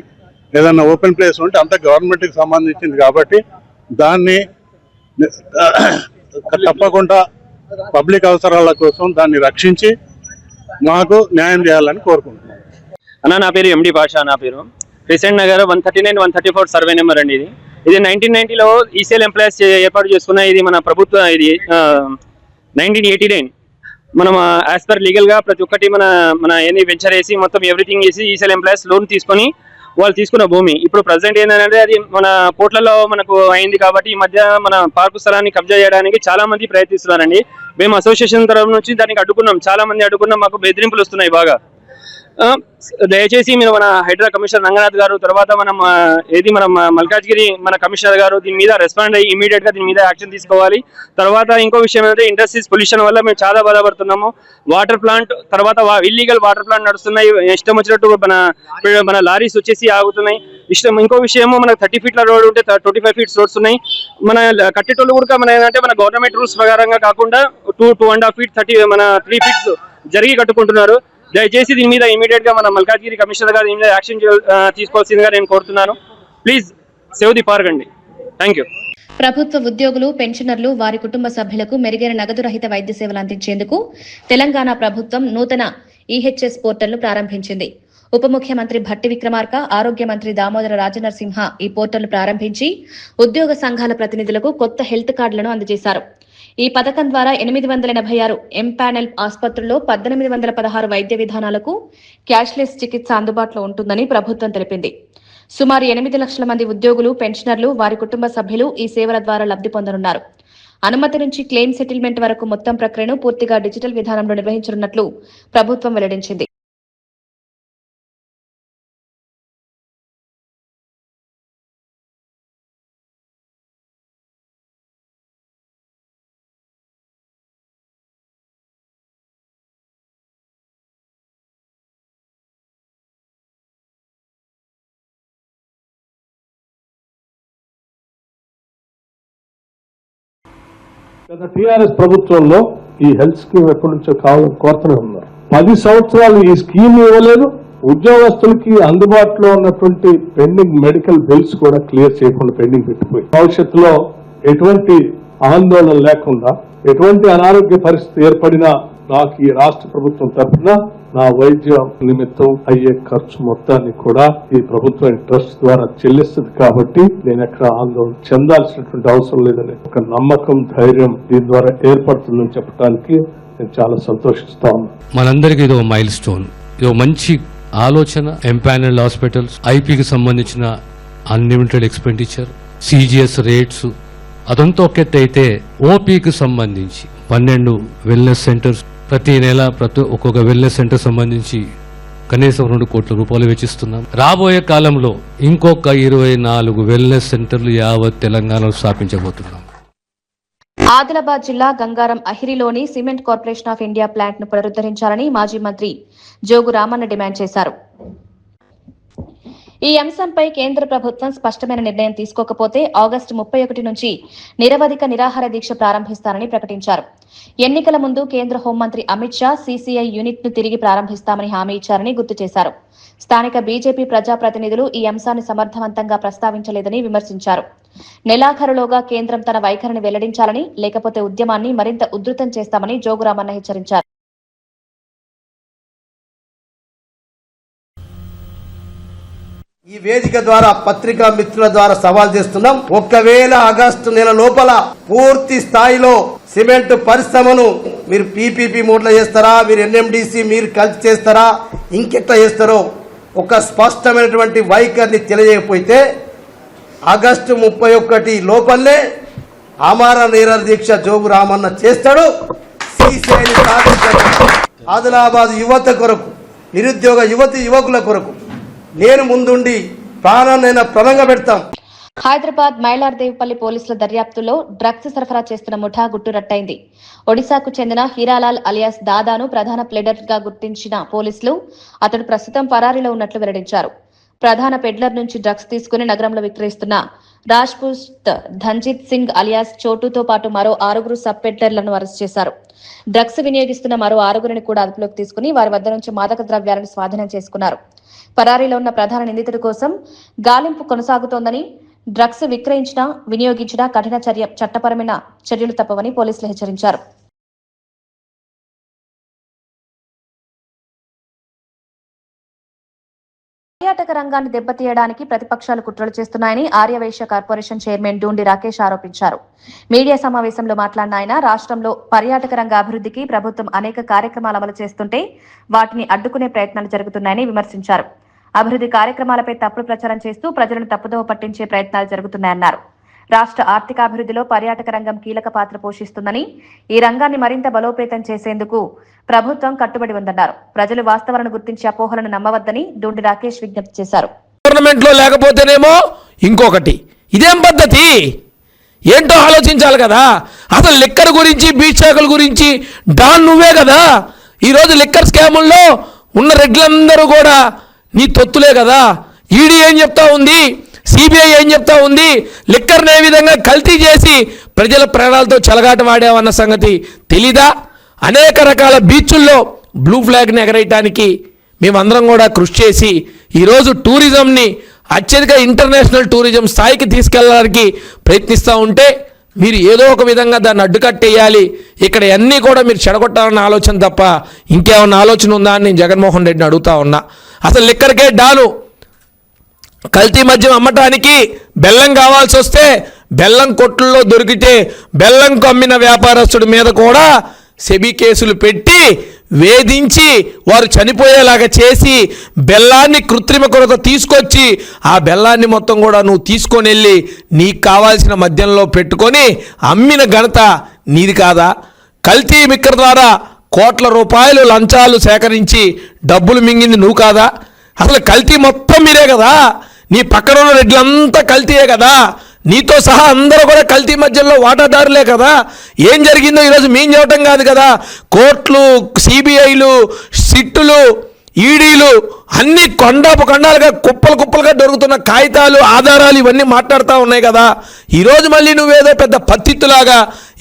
ఏదన్నా ఓపెన్ ప్లేస్ ఉంటే అంతా గవర్నమెంట్కి సంబంధించింది. కాబట్టి దాన్ని తప్పకుండా పబ్లిక్ అవసరాల కోసం దాన్ని రక్షించి మాకు న్యాయం చేయాలని కోరుకుంటున్నాం. అన్న, నా పేరు ఎండి భాష. నా పేరు క్రిసెంట్ నగర్ 139-134 సర్వే నెంబర్ అండి. ఇది 1990లో ఈసీఎల్ ఎంప్లాయీస్ ఏర్పాటు చేసుకున్న ఇది మన ప్రభుత్వ ఇది 1989 మనం యాజ్ పర్ లీగల్గా ప్రతి ఒక్కటి మన ఎన్ని వెంచర్ వేసి మొత్తం ఎవ్రీథింగ్ చేసి ఈసీఎల్ ఎంప్లాయీస్ లోన్ తీసుకొని వాళ్ళు తీసుకున్న భూమి ఇప్పుడు ప్రజెంట్ ఏంటంటే అది మన కోట్లలో మనకు అయింది. కాబట్టి ఈ మధ్య మన పార్కు స్థలాన్ని కబ్జా చేయడానికి చాలా మంది ప్రయత్నిస్తున్నారండి. మేము అసోసియేషన్ తరఫు నుంచి దానికి అడ్డుకున్నాం, చాలా మంది అడ్డుకున్నాం, మాకు బెదిరింపులు వస్తున్నాయి బాగా. దయచేసి మీరు మన హైడ్రా కమిషనర్ రంగనాథ్ గారు, తర్వాత మన మల్కాజ్గిరి మన కమిషనర్ గారు దీని మీద రెస్పాండ్ అయ్యి ఇమీడియట్ గా దీని మీద యాక్షన్ తీసుకోవాలి. తర్వాత ఇంకో విషయం ఏంటంటే ఇండస్ట్రీస్ పొల్యూషన్ వల్ల మేము చాలా బాధపడుతున్నాము. వాటర్ ప్లాంట్ తర్వాత ఇల్లీగల్ వాటర్ ప్లాంట్ నడుస్తున్నాయి, ఇష్టం వచ్చినట్టు మన లారీస్ వచ్చేసి ఆగుతున్నాయి. ఇంకో విషయము మనకు 30 ఫీట్ల రోడ్ ఉంటే 25 ఫీట్స్ రోడ్స్ ఉన్నాయి. మన కట్టేటోళ్ళు కూడా ఏంటంటే మన గవర్నమెంట్ రూల్స్ ప్రకారంగా కాకుండా 2.5 ఫీట్ 3 ఫీట్స్ జరిగి కట్టుకుంటున్నారు. దయచేసి దీని మీద ఇమీడియట్ గా మన మల్కాజ్గిరి కమిషనర్ గారు దీని మీద యాక్షన్ తీసుకోవాల్సిందిగా నేను కోరుతున్నాను. ప్లీజ్ సేవ్ ది పార్క్ అండి. Thank you. ప్రభుత్వ ఉద్యోగులు, పెన్షనర్లు, వారి కుటుంబ సభ్యులకు మెరుగైన నగదు రహిత వైద్య సేవలు అందించేందుకు తెలంగాణ ప్రభుత్వం నూతన ఈహెచ్ఎస్ పోర్టల్ను ప్రారంభించింది. ఉప ముఖ్యమంత్రి భట్టి విక్రమార్క, ఆరోగ్య మంత్రి దామోదర రాజనరసింహ ఈ పోర్టల్ ప్రారంభించి ఉద్యోగ సంఘాల ప్రతినిధులకు కొత్త హెల్త్ కార్డులను అందజేశారు. ఈ పథకం ద్వారా 886 ఎంపానెల్ ఆసుపత్రుల్లో 1816 వైద్య విధానాలకు క్యాష్లెస్ చికిత్స అందుబాటులో ఉంటుందని ప్రభుత్వం తెలిపింది. సుమారు 8 లక్షల మంది ఉద్యోగులు, పెన్షనర్లు, వారి కుటుంబ సభ్యులు ఈ సేవల ద్వారా లబ్ధి పొందనున్నారు. అనుమతి నుంచి క్లెయిమ్ సెటిల్మెంట్ వరకు మొత్తం ప్రక్రియను పూర్తిగా డిజిటల్ విధానంలో నిర్వహించనున్నట్లు ప్రభుత్వం వెల్లడించింది. గత టీఆర్ఎస్ ప్రభుత్వంలో ఈ హెల్త్ స్కీమ్ ఎప్పటి నుంచో కోరుతూనే ఉన్నారు. 10 సంవత్సరాలు ఈ స్కీమ్ ఇవ్వలేదు. ఉద్యోగస్తులకి అందుబాటులో ఉన్నటువంటి పెండింగ్ మెడికల్ బిల్స్ కూడా క్లియర్ చేయకుండా పెండింగ్ పెట్టిపోయి భవిష్యత్తులో ఎటువంటి ఆందోళన లేకుండా ఎటువంటి అనారోగ్య పరిస్థితి ఏర్పడినా నాకు ఈ రాష్ట్ర ప్రభుత్వం తరఫున నా వైద్య నిమిత్తం అయ్యే ఖర్చు మొత్తాన్ని కూడా ఈ ప్రభుత్వం ట్రస్ట్ ద్వారా చెల్లిస్తుంది. కాబట్టి నేను ఎక్కడ ఆందోళన చెందాల్సినటువంటి అవసరం లేదని ఒక నమ్మకం, ధైర్యం దీని ద్వారా ఏర్పడుతుందని చెప్పడానికి నేను చాలా సంతోషిస్తా ఉన్నాను. మనందరికీ ఇది ఒక మైల్ స్టోన్, ఇది ఒక మంచి ఆలోచన. ఎంపానల్డ్ హాస్పిటల్స్, ఐపీకి సంబంధించిన అన్లిమిటెడ్ ఎక్స్పెండిచర్, సిజిఎస్ రేట్స్ అదంతా ఒకెత్తి అయితే ఓపీకి సంబంధించి 12 వెల్నెస్ సెంటర్స్ ప్రతి నెల ఒక్కొక్క వెల్నెస్ సెంటర్ సంబంధించి కనీసం 2 కోట్ల రూపాయలు వెచ్చిస్తున్నాం. రాబోయే కాలంలో ఇంకొక 24 వెల్నెస్ సెంటర్లు యావత్ తెలంగాణలో స్థాపించబోతున్నాం. ఆదిలాబాద్ జిల్లా గంగారం అహిరిలోని cement corporation of India plant ను పునరుద్దరించాలని మాజీ మంత్రి జోగు రామన్న డిమాండ్ చేశారు. ఈ అంశంపై కేంద్ర ప్రభుత్వం స్పష్టమైన నిర్ణయం తీసుకోకపోతే ఆగస్టు 31 నుంచి నిరవధిక నిరాహార దీక్ష ప్రారంభిస్తారని ప్రకటించారు. ఎన్నికల ముందు కేంద్ర హోంమంత్రి అమిత్ షా సీసీఐ యూనిట్ ను తిరిగి ప్రారంభిస్తామని హామీ ఇచ్చారని గుర్తు చేశారు. స్థానిక బీజేపీ ప్రజాప్రతినిధులు ఈ అంశాన్ని సమర్థవంతంగా ప్రస్తావించలేదని విమర్శించారు. నెలాఖరులోగా కేంద్రం తన వైఖరిని వెల్లడించాలని, లేకపోతే ఉద్యమాన్ని మరింత ఉధృతం చేస్తామని జోగురామన్న హెచ్చరించారు. ఈ వేదిక ద్వారా పత్రికా మిత్రుల ద్వారా సవాల్ చేస్తున్నాం. ఒకవేళ ఆగస్టు నెల లోపల పూర్తి స్థాయిలో సిమెంట్ పరిశ్రమను మీరు పీపీపీ మోడ్లో చేస్తారా, మీరు ఎన్ఎండిసి మీరు కలిసి చేస్తారా, ఇంకెట్లా చేస్తారో ఒక స్పష్టమైనటువంటి వైఖరిని తెలియజేయకపోతే ఆగస్టు 31 లోపలనే ఆమరణ నిరాహార దీక్ష జోగు రామన్న చేస్తాడు. సీసీఐని సాధించాడు. ఆదిలాబాద్ యువత కొరకు, నిరుద్యోగ యువకుల కొరకు నేను ముందుండి ప్రాణాన్నైనా ప్రదంగా పెడతాం. హైదరాబాద్ మైలార్దేవిపల్లి పోలీసుల దర్యాప్తులో డ్రగ్స్ సరఫరా చేస్తున్న ముఠా గుట్టురట్టయింది. ఒడిశాకు చెందిన హీరాలాల్ అలియాస్ దాదాను ప్రధాన ప్లెడర్ గా గుర్తించిన పోలీసులు అతడు ప్రస్తుతం పరారీలో ఉన్నట్లు వెల్లడించారు. ప్రధాన పెడ్లర్ నుంచి డ్రగ్స్ తీసుకుని నగరంలో విక్రయిస్తున్న రాజ్పూత్ ధన్జిత్ సింగ్ అలియాస్ చోటుతో పాటు మరో 6 సబ్ పెడ్లర్లను అరెస్ట్ చేశారు. డ్రగ్స్ వినియోగిస్తున్న మరో 6 కూడా అదుపులోకి తీసుకుని వారి వద్ద నుంచి మాదక ద్రవ్యాలను స్వాధీనం చేసుకున్నారు. పరారీలో ఉన్న ప్రధాన నిందితుడి కోసం గాలింపు కొనసాగుతోందని, డ్రగ్స్ విక్రయించినా వినియోగించినా కఠిన చట్టపరమైన చర్యలు తప్పవని పోలీసులు హెచ్చరించారు. పర్యాటక రంగాన్ని దెబ్బతీయడానికి ప్రతిపక్షాలు కుట్రలు చేస్తున్నాయని ఆర్యవైశ్య కార్పొరేషన్ చైర్మన్ డూండి రాకేష్ ఆరోపించారు. మీడియా సమావేశంలో మాట్లాడిన ఆయన రాష్ట్రంలో పర్యాటక రంగ అభివృద్ధికి ప్రభుత్వం అనేక కార్యక్రమాలు అమలు చేస్తుంటే వాటిని అడ్డుకునే ప్రయత్నాలు జరుగుతున్నాయని విమర్శించారు. అభివృద్ధి కార్యక్రమాలపై తప్పుడు ప్రచారం చేస్తూ ప్రజలను తప్పుదోవ పట్టించే ప్రయత్నాలు జరుగుతున్నాయన్నారు. రాష్ట్ర ఆర్థికాభివృద్ధిలో పర్యాటక రంగం కీలక పాత్ర పోషిస్తుందని, ఈ రంగాన్ని మరింత బలోపేతం చేసేందుకు ప్రభుత్వం కట్టుబడి ఉందన్నారు. ప్రజలు వాస్తవాలను గుర్తించి అపోహలను నమ్మవద్దని డూండి రాకేష్ విజ్ఞప్తి చేశారు. గవర్నమెంట్ లో లేకపోతేనేమో ఇంకొకటి, ఇదేం పద్ధతి? ఏంటో ఆలోచించాలి కదా. అసలు లిక్కర్ గురించి, బీచ్ శాఖల గురించి డాన్ నువ్వే కదా. ఈరోజు లిక్కర్ స్కాముల్లో ఉన్న రెడ్లందరూ కూడా నీ తొత్తులే కదా. ఈడీ ఏం చెప్తా ఉంది, సిబిఐ ఏం చెప్తా ఉంది, లిక్కర్ని ఏ విధంగా కల్తీ చేసి ప్రజల ప్రాణాలతో చెలగాటం ఆడామన్న సంగతి తెలీదా? అనేక రకాల బీచ్ల్లో బ్లూ ఫ్లాగ్ని ఎగరేయటానికి మేమందరం కూడా కృషి చేసి ఈరోజు టూరిజంని అత్యధిక ఇంటర్నేషనల్ టూరిజం స్థాయికి తీసుకెళ్ళడానికి ప్రయత్నిస్తూ ఉంటే మీరు ఏదో ఒక విధంగా దాన్ని అడ్డుకట్టేయాలి, ఇక్కడ అన్నీ కూడా మీరు చెడగొట్టాలన్న ఆలోచన తప్ప ఇంకేమన్నా ఆలోచన ఉందా అని నేను జగన్మోహన్ రెడ్డిని అడుగుతా ఉన్నా. అసలు లిక్కర్కే డాను. కల్తీ మద్యం అమ్మటానికి బెల్లం కావాల్సి వస్తే బెల్లం కొట్లలో దొరికితే బెల్లం అమ్మిన వ్యాపారస్తుడి మీద కూడా సెబీ కేసులు పెట్టి వేధించి వారు చనిపోయేలాగా చేసి బెల్లాన్ని కృత్రిమ కొరత తీసుకొచ్చి ఆ బెల్లాన్ని మొత్తం కూడా నువ్వు తీసుకొని వెళ్ళి నీకు కావాల్సిన మద్యంలో పెట్టుకొని అమ్మిన ఘనత నీది కాదా? కల్తీ మిక్కర్ ద్వారా కోట్ల రూపాయలు లంచాలు సేకరించి డబ్బులు మింగింది నువ్వు కాదా? అసలు కల్తీ మొత్తం మీరే కదా, నీ పక్కన ఉన్న రెడ్లంతా కల్తీయే కదా, నీతో సహా అందరూ కూడా కల్తీ మధ్యలో వాటాదారులే కదా. ఏం జరిగిందో ఈరోజు మేము చెప్పటం కాదు కదా. కోర్టులు, సిబిఐలు, సిట్టులు, ఈడీలు అన్ని కొండాలుగా కుప్పలుగా దొరుకుతున్న కాగితాలు, ఆధారాలు ఇవన్నీ మాట్లాడుతూ ఉన్నాయి కదా. ఈరోజు మళ్ళీ నువ్వేదో పెద్ద పత్తిత్తులాగా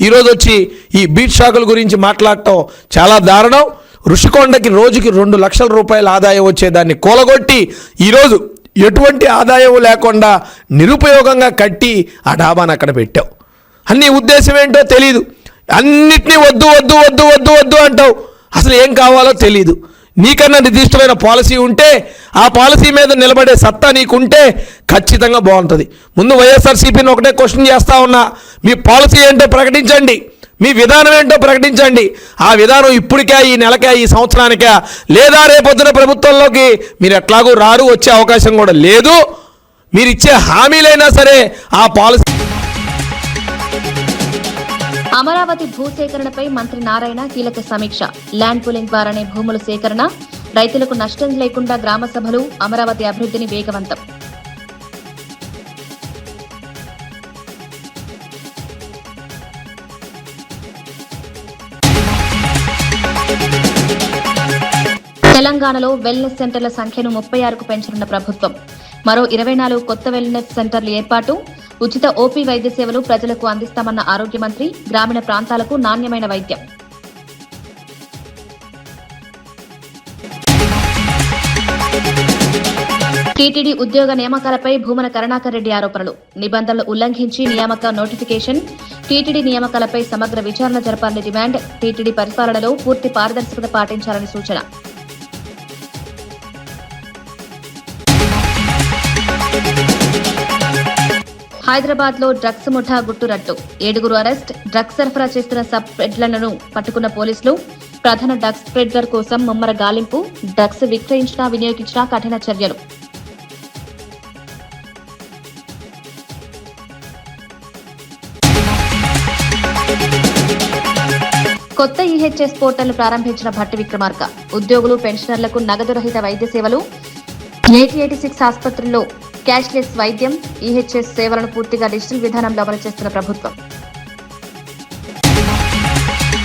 ఈరోజు వచ్చి ఈ బీట్ షాకుల గురించి మాట్లాడటం చాలా దారుణం. ఋషికొండకి రోజుకి 2 లక్షల రూపాయల ఆదాయం వచ్చేదాన్ని కూలగొట్టి ఈరోజు ఎటువంటి ఆదాయం లేకుండా నిరుపయోగంగా కట్టి ఆ డాబాను అక్కడ పెట్టావు. అన్ని ఉద్దేశం ఏంటో తెలీదు. అన్నిటినీ వద్దు అంటావు. అసలు ఏం కావాలో తెలీదు. నీకన్నా నిర్దిష్టమైన పాలసీ ఉంటే ఆ పాలసీ మీద నిలబడే సత్తా నీకుంటే ఖచ్చితంగా బాగుంటుంది. ముందు వైఎస్ఆర్సీపీని ఒకటే క్వశ్చన్ చేస్తా ఉన్నా, మీ పాలసీ ఏంటో ప్రకటించండి, మీ విధానం ఏంటో ప్రకటించండి. ఆ విధానం ఇప్పటికే, ఈ నెలకే, ఈ సంవత్సరానికే, లేదా రేపొద్దున ప్రభుత్వంలోకి మీరు ఎట్లాగూ రారు, వచ్చే అవకాశం కూడా లేదు. మీరు ఇచ్చే హామీలైనా సరే ఆ పాలసీ. అమరావతి భూసేకరణపై మంత్రి నారాయణ కీలక సమీక్ష. ల్యాండ్ పూలింగ్ ద్వారానే భూముల సేకరణ, రైతులకు నష్టం లేకుండా గ్రామ సభలు, అమరావతి అభివృద్ధిని వేగవంతం. తెలంగాణలో వెల్నెస్ సెంటర్ల సంఖ్యను 36కు పెంచనున్న ప్రభుత్వం. మరో 24 కొత్త వెల్నెస్ సెంటర్లు ఏర్పాటు. ఉచిత ఓపీ వైద్య సేవలు ప్రజలకు అందిస్తామన్న ఆరోగ్య మంత్రి. గ్రామీణ ప్రాంతాలకు నాణ్యమైన వైద్యం. టీటీడీ ఉద్యోగ నియామకాలపై భూమన కరుణాకర్ రెడ్డి ఆరోపణలు. నిబంధనలు ఉల్లంఘించి నియామక నోటిఫికేషన్. టీటీడీ నియామకాలపై సమగ్ర విచారణ జరపాలని డిమాండ్. టీటీడీ పరిపాలనలో పూర్తి పారదర్శకత పాటించాలని సూచన. హైదరాబాద్ లో డ్రగ్స్ ముఠా గుట్టురట్టు. 7 అరెస్ట్. డ్రగ్స్ సరఫరా చేస్తున్న సబ్ పెడ్లర్లను పట్టుకున్న పోలీసులు. ప్రధాన డ్రగ్స్ పెడ్లర్ కోసం ముమ్మర గాలింపు. డ్రగ్స్ విక్రయించినా వినియోగించినా కఠిన చర్యలు. కొత్త ఈహెచ్ఎస్ పోర్టల్ ప్రారంభించిన భట్టి విక్రమార్క. ఉద్యోగులు, పెన్షనర్లకు నగదు రహిత వైద్య సేవలు. 86 ఆసుపత్రుల్లో క్యాష్లెస్ వైద్యం. ఈహెచ్ఎస్ సేవలను పూర్తిగా డిజిటల్ విధానంలో అమలు చేస్తున్న ప్రభుత్వం.